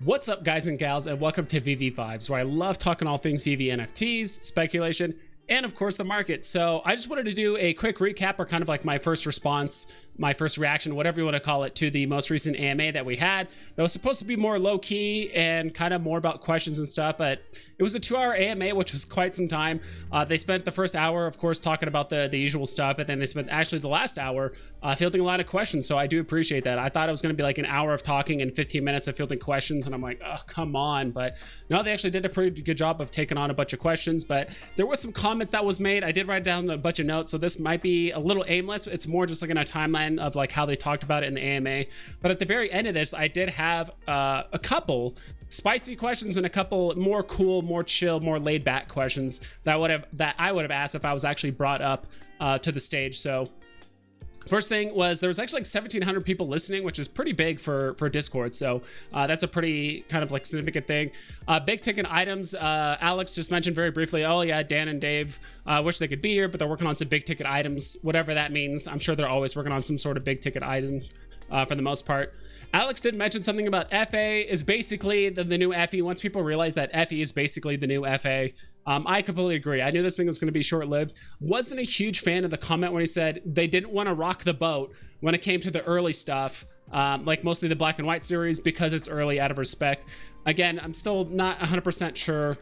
What's up, guys and gals, and welcome to Veve Vibes, where I love talking all things Veve NFTs, speculation, and of course the market. So I just wanted to do a quick recap, or kind of like my first response, my first reaction, whatever you want to call it, to the most recent AMA that we had. That was supposed to be more low-key and kind of more about questions and stuff, but it was a 2-hour AMA, which was quite some time. They spent the first hour, of course, talking about the usual stuff, but then they spent actually the last hour fielding a lot of questions, so I do appreciate that. I thought it was going to be like an hour of talking and 15 minutes of fielding questions, and I'm like, oh, come on. But no, they actually did a pretty good job of taking on a bunch of questions, but there was some comments that was made. I did write down a bunch of notes, so this might be a little aimless. It's more just like in a timeline of like how they talked about it in the AMA. But at the very end of this, I did have a couple spicy questions and a couple more cool, more chill, more laid back questions that I would have asked if I was actually brought up to the stage. So first thing was, there was actually like 1,700 people listening, which is pretty big for Discord. So that's a pretty kind of like significant thing. Big ticket items. Alex just mentioned very briefly, oh yeah, Dan and Dave wish they could be here, but they're working on some big ticket items, whatever that means. I'm sure they're always working on some sort of big ticket item for the most part. Alex did mention something about FA is basically the new FE. Once people realize that FE is basically the new FA, I completely agree. I knew this thing was going to be short-lived. Wasn't a huge fan of the comment when he said they didn't want to rock the boat when it came to the early stuff, like mostly the black and white series, because it's early out of respect. Again, I'm still not 100% sure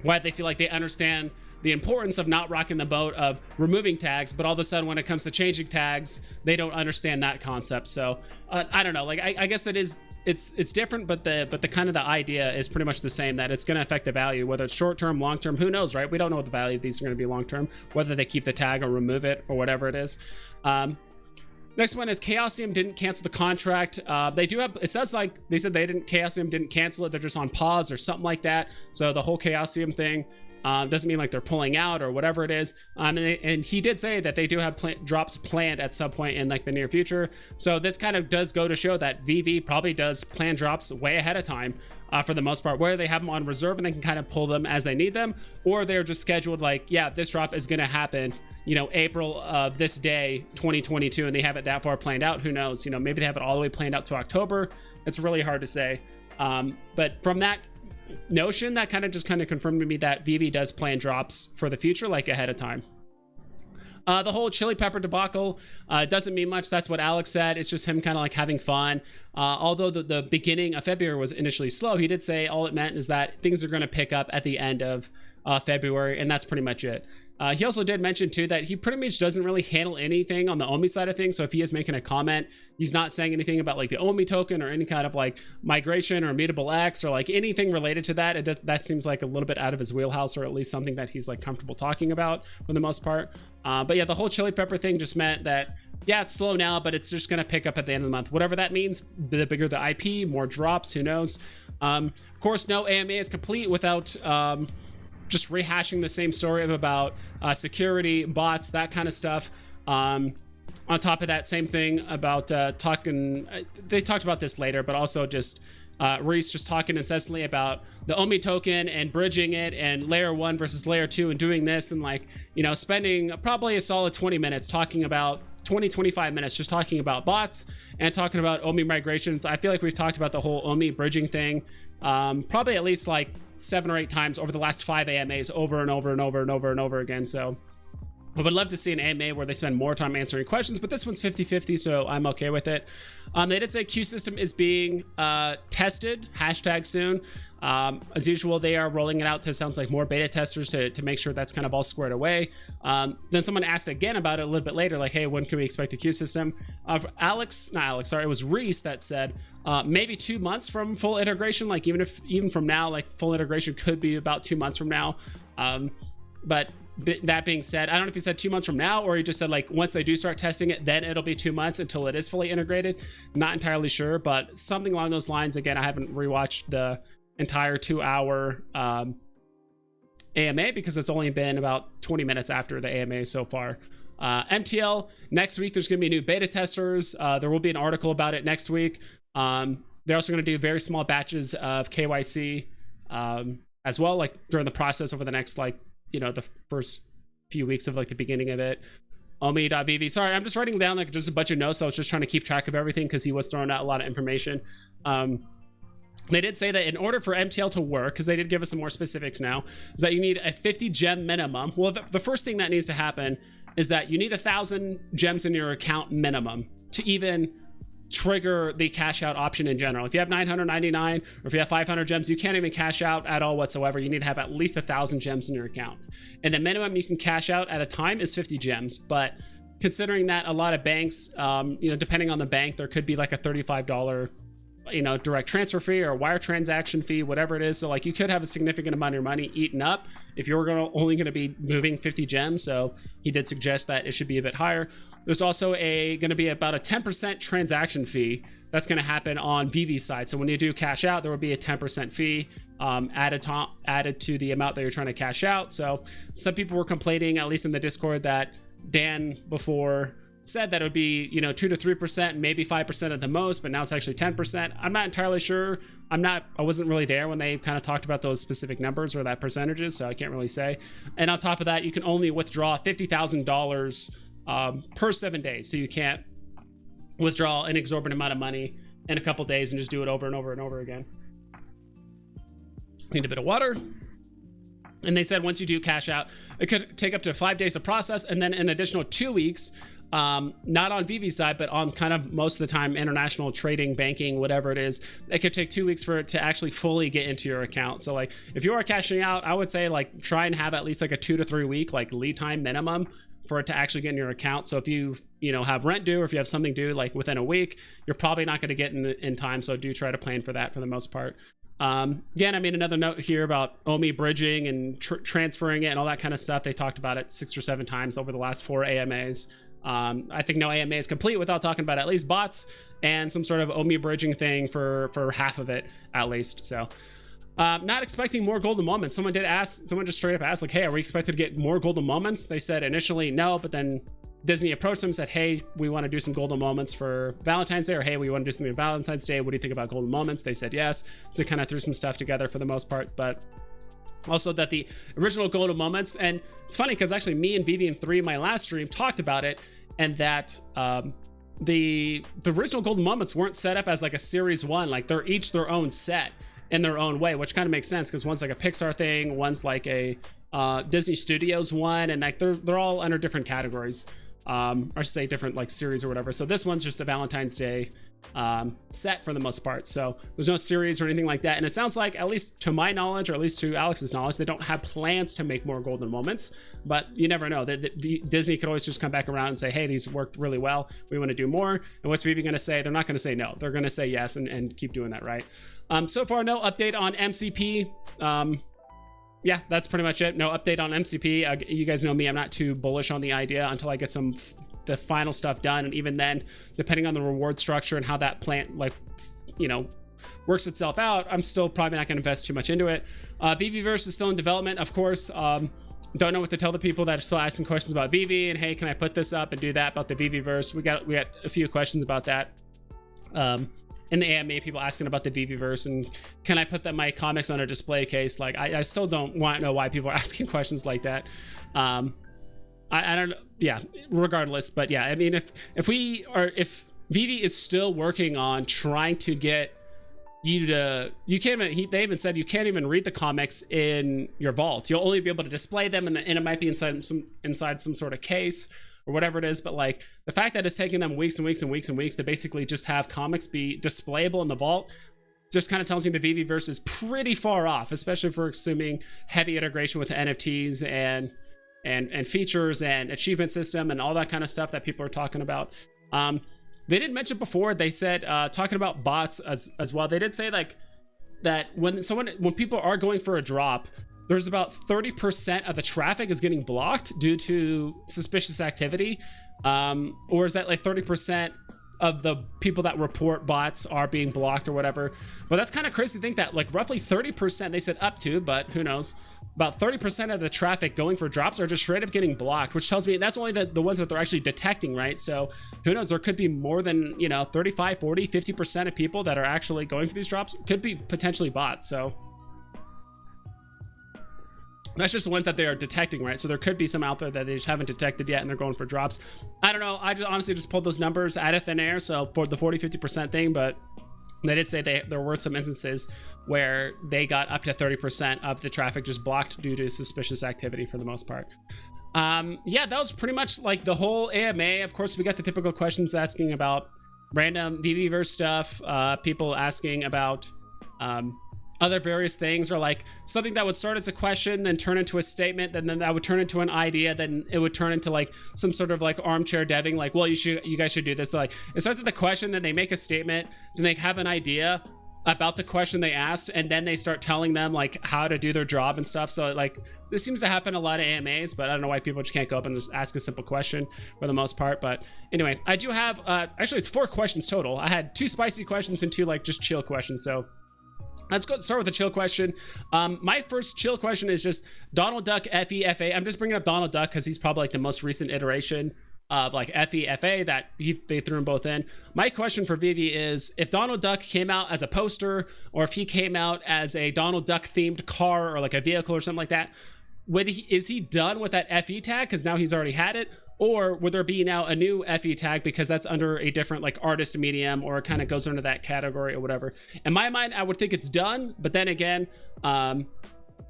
why they feel like they understand the importance of not rocking the boat of removing tags, but all of a sudden when it comes to changing tags, they don't understand that concept. So I don't know, like I guess it's different, but the kind of the idea is pretty much the same, that it's going to affect the value, whether it's short term, long term, who knows, right? We don't know what the value of these are going to be long term, whether they keep the tag or remove it or whatever it is. Next one is Chaosium didn't cancel the contract. They do have, it says like they said Chaosium didn't cancel it, they're just on pause or something like that. So the whole Chaosium thing doesn't mean like they're pulling out or whatever it is. And he did say that they do have drops planned at some point in like the near future. So this kind of does go to show that Veve probably does plan drops way ahead of time for the most part, where they have them on reserve and they can kind of pull them as they need them, or they're just scheduled like, yeah, this drop is going to happen, you know, April of this day, 2022, and they have it that far planned out. Who knows? You know, maybe they have it all the way planned out to October. It's really hard to say. But from that notion, that kind of confirmed to me that Veve does plan drops for the future, like ahead of time. The whole chili pepper debacle doesn't mean much. That's what Alex said. It's just him kind of like having fun. Although the beginning of February was initially slow, he did say all it meant is that things are going to pick up at the end of February, and that's pretty much it. He also did mention too that he pretty much doesn't really handle anything on the OMI side of things. So if he is making a comment, he's not saying anything about like the OMI token or any kind of like migration or immutable X or like anything related to that. That seems like a little bit out of his wheelhouse, or at least something that he's like comfortable talking about for the most part. But yeah, the whole chili pepper thing just meant that, yeah, it's slow now, but it's just going to pick up at the end of the month. Whatever that means, the bigger the IP, more drops, who knows? Of course, no AMA is complete without just rehashing the same story of about security, bots, that kind of stuff. On top of that, same thing about they talked about this later, but also just Reese just talking incessantly about the OMI token and bridging it and layer 1 versus layer 2 and doing this, and like, you know, spending probably a solid 20 minutes talking about 25 minutes just talking about bots and talking about OMI migrations. I feel like we've talked about the whole OMI bridging thing probably at least like 7 or 8 times over the last 5 AMAs, over and over and over and over and over again. So I would love to see an AMA where they spend more time answering questions, but this one's 50-50, so I'm okay with it. They did say Q system is being tested, hashtag soon. As usual, they are rolling it out to, sounds like, more beta testers to make sure that's kind of all squared away. Then someone asked again about it a little bit later, like, hey, when can we expect the Q system? It was Reese that said maybe 2 months from full integration. Like even from now, like full integration could be about 2 months from now. But that being said, I don't know if he said 2 months from now, or he just said like once they do start testing it, then it'll be 2 months until it is fully integrated. Not entirely sure, but something along those lines. Again, I haven't rewatched the entire 2-hour AMA because it's only been about 20 minutes after the AMA so far. MTL, next week there's going to be new beta testers. There will be an article about it next week. They're also going to do very small batches of KYC as well, like during the process over the next, like, you know, the first few weeks of like the beginning of it. Omi.vv. Sorry, I'm just writing down like just a bunch of notes. I was just trying to keep track of everything because he was throwing out a lot of information. They did say that in order for MTL to work, because they did give us some more specifics now, is that you need a 50 gem minimum. Well, the first thing that needs to happen is that you need 1,000 gems in your account minimum to even trigger the cash out option in general. If you have 999 or if you have 500 gems, you can't even cash out at all whatsoever. You need to have at least 1,000 gems in your account. And the minimum you can cash out at a time is 50 gems. But considering that a lot of banks, depending on the bank, there could be like a $35 direct transfer fee or wire transaction fee, whatever it is. So like you could have a significant amount of your money eaten up if you're only going to be moving 50 gems. So he did suggest that it should be a bit higher. There's also going to be about a 10% transaction fee that's going to happen on Veve's side. So when you do cash out, there will be a 10% fee added to the amount that you're trying to cash out. So some people were complaining, at least in the Discord, that Dan before said that it would be 2 to 3%, maybe 5% at the most, but now it's actually 10%. I'm not entirely sure. I wasn't really there when they kind of talked about those specific numbers or that percentages, so I can't really say. And on top of that, you can only withdraw $50,000 per 7 days, so you can't withdraw an exorbitant amount of money in a couple days and just do it over and over and over again. Need a bit of water. And they said once you do cash out, it could take up to 5 days to process, and then an additional 2 weeks, not on Veve's side, but on kind of most of the time international trading, banking, whatever it is, it could take 2 weeks for it to actually fully get into your account. So like if you are cashing out, I would say like try and have at least like a 2 to 3 week like lead time minimum for it to actually get in your account. So if you have rent due or if you have something due like within a week, you're probably not going to get in time. So do try to plan for that for the most part. Again, I made another note here about ecomi bridging and transferring it and all that kind of stuff. They talked about it 6 or 7 times over the last 4 AMAs. I think no AMA is complete without talking about at least bots and some sort of ecomi bridging thing for half of it at least. So not expecting more golden moments. Someone just straight up asked like, hey, are we expected to get more golden moments? They said initially no, but then Disney approached them and said, hey, we want to do some golden moments for Valentine's Day, or hey, we want to do something for Valentine's Day. What do you think about golden moments? They said yes. So kind of threw some stuff together for the most part, but also that the original golden moments, and it's funny because actually me and Veve and 3, my last stream, talked about it, and that the original golden moments weren't set up as like a series 1, like they're each their own set in their own way, which kind of makes sense because one's like a Pixar thing, one's like a Disney Studios one, and like they're all under different categories. Or I should say different like series or whatever. So this one's just a Valentine's Day set for the most part. So there's no series or anything like that. And it sounds like, at least to my knowledge, or at least to Alex's knowledge, they don't have plans to make more golden moments, but you never know. Disney could always just come back around and say, hey, these worked really well. We want to do more. And what's Veve going to say? They're not going to say no. They're going to say yes and keep doing that, right? So far, no update on MCP. Yeah, that's pretty much it. No update on MCP. You guys know me, I'm not too bullish on the idea until I get the final stuff done. And even then, depending on the reward structure and how that plant works itself out, I'm still probably not going to invest too much into it. Veveverse is still in development, of course. Don't know what to tell the people that are still asking questions about Veve and hey, can I put this up and do that about the Veveverse? We got a few questions about that. In the AMA, people asking about the Veveverse and can I put my comics on a display case? Like I still don't want to know why people are asking questions like that. I don't know. Yeah, regardless, but yeah, I mean, if Veve is still working on trying to get they even said you can't even read the comics in your vault. You'll only be able to display them and it might be inside some sort of case or whatever it is, but like the fact that it's taking them weeks and weeks and weeks and weeks to basically just have comics be displayable in the vault just kind of tells me the Veveverse is pretty far off, especially for assuming heavy integration with the NFTs and features and achievement system and all that kind of stuff that people are talking about. They did mention before, they said talking about bots as well, they did say like that when people are going for a drop, there's about 30% of the traffic is getting blocked due to suspicious activity. Or is that like 30% of the people that report bots are being blocked or whatever? But that's kind of crazy to think that like roughly 30%, they said up to, but who knows, about 30% of the traffic going for drops are just straight up getting blocked, which tells me that's only the ones that they're actually detecting, right? So who knows, there could be more than 35, 40, 50% of people that are actually going for these drops could be potentially bots. So that's just the ones that they are detecting, right? So there could be some out there that they just haven't detected yet and they're going for drops. I don't know. I just honestly just pulled those numbers out of thin air. So for the 40, 50% thing, but They did say there were some instances where they got up to 30% of the traffic just blocked due to suspicious activity for the most part. Yeah, that was pretty much like the whole AMA. Of course, we got the typical questions asking about random VVverse stuff, people asking about other various things, or like something that would start as a question then turn into a statement, then that would turn into an idea, then it would turn into like some sort of like armchair deving, like, well, you guys should do this. They're like, it starts with a question, then they make a statement, then they have an idea about the question they asked, and then they start telling them like how to do their job and stuff. So like this seems to happen a lot of AMAs, but I don't know why people just can't go up and just ask a simple question for the most part. But anyway, I do have actually it's 4 questions total. I had 2 spicy questions and 2 like just chill questions. So let's go start with the chill question. My first chill question is just Donald Duck FEFA. I'm just bringing up Donald Duck because he's probably like the most recent iteration of like FEFA that they threw them both in. My question for Veve is, if Donald Duck came out as a poster, or if he came out as a Donald Duck themed car or like a vehicle or something like that, is he done with that FE tag because now he's already had it? Or would there be now a new FE tag because that's under a different like artist medium, or it kind of goes under that category or whatever? In my mind, I would think it's done, but then again,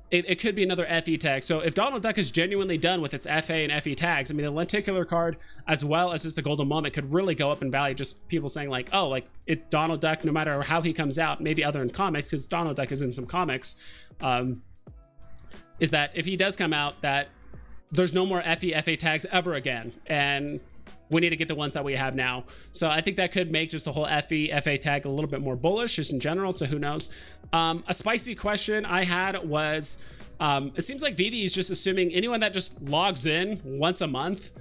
it could be another FE tag. So if Donald Duck is genuinely done with its FA and FE tags, I mean, the lenticular card as well as just the golden moment could really go up in value. Just people saying like, oh, like Donald Duck, no matter how he comes out, maybe other than comics, because Donald Duck is in some comics, is that if he does come out, that there's no more FE FA tags ever again, and we need to get the ones that we have now. So I think that could make just the whole FE FA tag a little bit more bullish just in general, so who knows. A spicy question I had was, it seems like Veve is just assuming anyone that just logs in once a month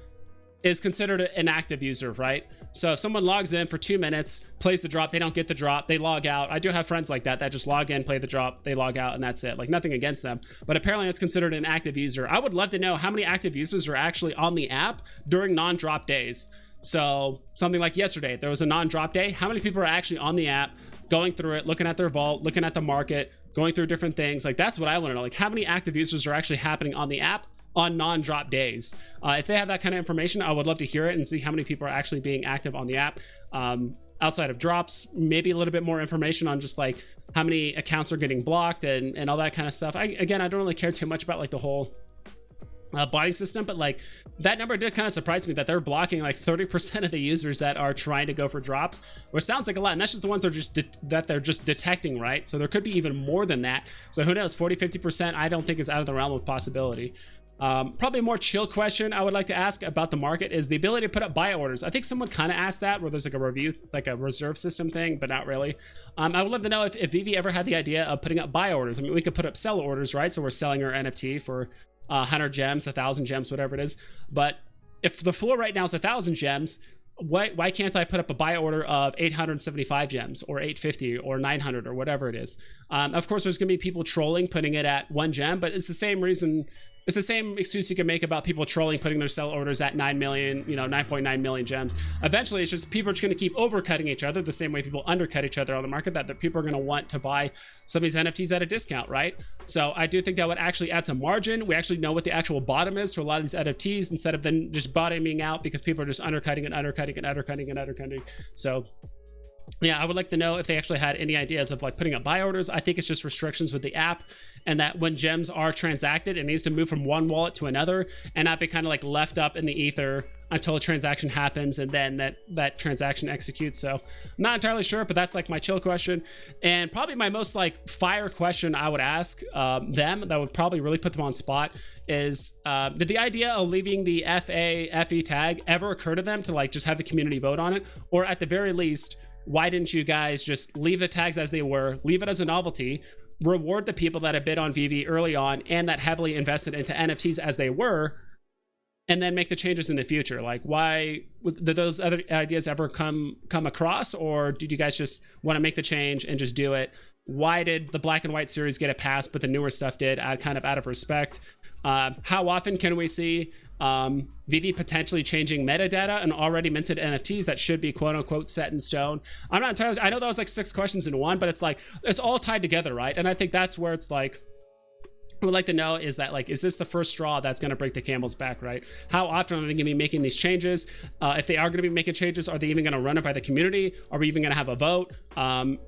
is considered an active user, right? So if someone logs in for 2 minutes, plays the drop, they don't get the drop, they log out. I do have friends like that just log in, play the drop, they log out, and that's it. Like, nothing against them, but apparently it's considered an active user. I would love to know how many active users are actually on the app during non-drop days. So something like yesterday, there was a non-drop day. How many people are actually on the app, going through it, looking at their vault, looking at the market, going through different things? Like, that's what I want to know. Like, how many active users are actually happening on the app on non-drop days? If they have that kind of information, I would love to hear it and see how many people are actually being active on the app. Outside of drops, maybe a little bit more information on just like how many accounts are getting blocked and all that kind of stuff. I don't really care too much about like the whole botting system, but like that number did kind of surprise me that they're blocking like 30% of the users that are trying to go for drops, which sounds like a lot, and that's just the ones that they're just detecting, right? So there could be even more than that. So who knows? 40-50% I don't think is out of the realm of possibility. Probably a more chill question I would like to ask about the market is the ability to put up buy orders. I think someone kind of asked that, where there's like a review, like a reserve system thing, but not really. I would love to know if Veve ever had the idea of putting up buy orders. I mean, we could put up sell orders, right? So we're selling our NFT for 100 gems, 1,000 gems, whatever it is. But if the floor right now is 1,000 gems, why can't I put up a buy order of 875 gems or 850 or 900 or whatever it is? Of course, there's going to be people trolling, putting it at 1 gem, but it's the same reason. It's the same excuse you can make about people trolling, putting their sell orders at 9 million, 9.9 million gems. Eventually, it's just people are just going to keep overcutting each other the same way people undercut each other on the market, that people are going to want to buy some of these NFTs at a discount, right? So I do think that would actually add some margin. We actually know what the actual bottom is for a lot of these NFTs, instead of then just bottoming out because people are just undercutting and undercutting and undercutting and undercutting. So yeah, I would like to know if they actually had any ideas of like putting up buy orders. I think it's just restrictions with the app, and that when gems are transacted, it needs to move from one wallet to another and not be kind of like left up in the ether until a transaction happens and then that transaction executes. So I'm not entirely sure, but that's like my chill question. And probably my most like fire question I would ask them, that would probably really put them on spot, is did the idea of leaving the FE tag ever occur to them to like just have the community vote on it? Or at the very least, why didn't you guys just leave the tags as they were, leave it as a novelty, reward the people that have bid on Veve early on and that heavily invested into NFTs as they were, and then make the changes in the future? Like, why did those other ideas ever come across, or did you guys just want to make the change and just do it? Why did the black and white series get a pass, but the newer stuff did, kind of out of respect? How often can we see Veve potentially changing metadata and already minted NFTs that should be quote unquote set in stone? I'm not entirely, I know that was like 6 questions in one, but it's like, it's all tied together, right? And I think that's where it's like, would like to know is that, like, is this the first straw that's going to break the camel's back, right? How often are they going to be making these changes? If they are going to be making changes, are they even going to run it by the community? Are we even going to have a vote?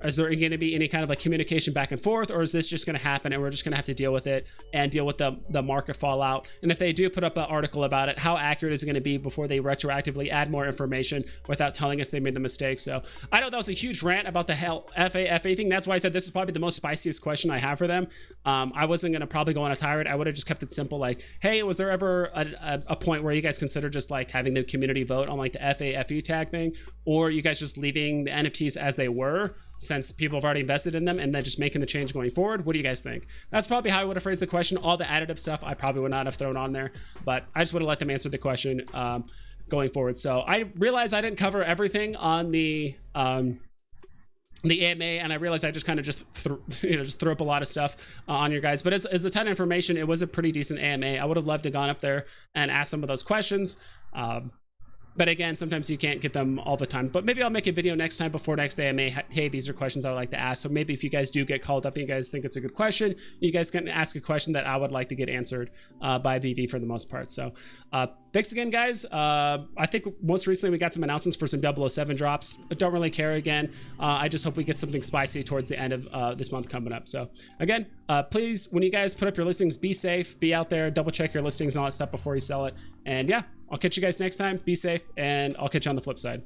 Is there going to be any kind of like communication back and forth, or is this just going to happen and we're just going to have to deal with it and deal with the market fallout? And if they do put up an article about it, how accurate is it going to be before they retroactively add more information without telling us they made the mistake? So I know that was a huge rant about the FA thing. That's why I said this is probably the most spiciest question I have for them. I wasn't going to probably go on a tirade. I would have just kept it simple, like, hey, was there ever a point where you guys consider just like having the community vote on like the FAFE tag thing, or you guys just leaving the NFTs as they were since people have already invested in them and then just making the change going forward? What do you guys think? That's probably how I would have phrased the question. All the additive stuff I probably would not have thrown on there, but I just would have let them answer the question going forward. So I realized I didn't cover everything on the AMA, and I realized I just kind of just threw up a lot of stuff on your guys. But as a ton of information, it was a pretty decent AMA. I would have loved to have gone up there and asked some of those questions. But again, sometimes you can't get them all the time. But maybe I'll make a video next time before next AMA. Hey, these are questions I would like to ask. So maybe if you guys do get called up and you guys think it's a good question, you guys can ask a question that I would like to get answered by Veve for the most part. So thanks again, guys. I think most recently we got some announcements for some 007 drops. I don't really care again. I just hope we get something spicy towards the end of this month coming up. So again, please, when you guys put up your listings, be safe, be out there, double check your listings and all that stuff before you sell it. And yeah, I'll catch you guys next time. Be safe, and I'll catch you on the flip side.